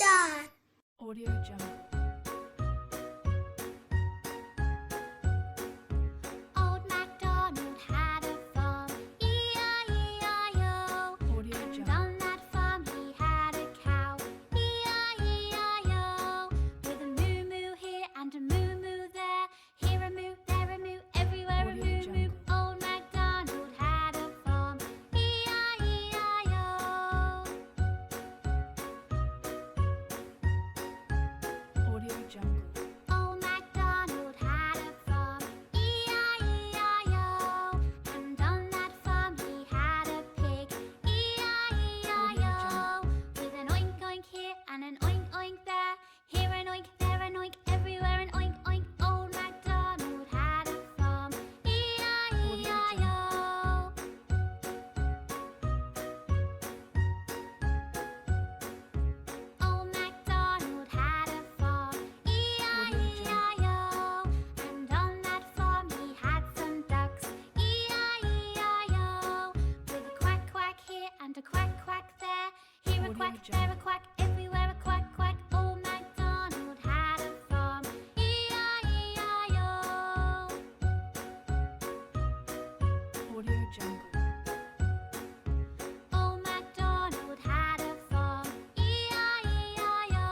star. Audio Jungle. Old MacDonald had a farm, E-I-E-I-O. Audio And Jungle. on that farm he had a cow, E-I-E-I-O. With a moo-moo here and a moo-moo there, here a moo, there a moo, everywhere a Audio moo-moo. Jungle. Old MacDonald had a farm, E-I-E-I-O. Audio Jungle. Old MacDonald had a farm, E-I-E-I-O. And on that farm he had a pig, E-I-E-I-O. With an oink oink here and an oink oink there, here an oink, there an oink, everywhere an oink oink. Old MacDonald had a farm, E-I-E-I-O. Old MacDonald had a farm, E-I-E-I-O. And on that farm he had some ducks, E-I-E-I-O. With a quack quack here and a quack quack there, here a Audio quack, Jungle. there a quack, everywhere a quack quack. Old MacDonald had a farm, E-I-E-I-O. Audio Jungle. Old MacDonald had a farm, E-I-E-I-O.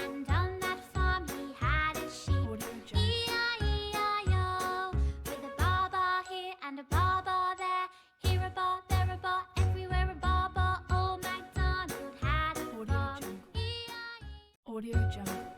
And on that farm he had a sheep, Audio Jungle. E-I-E-I-O. With a baa here and a baa there, here a baa, there a baa, everywhere a baa. Old MacDonald had a Audio farm, Jungle. E-I-E. Audio Jungle.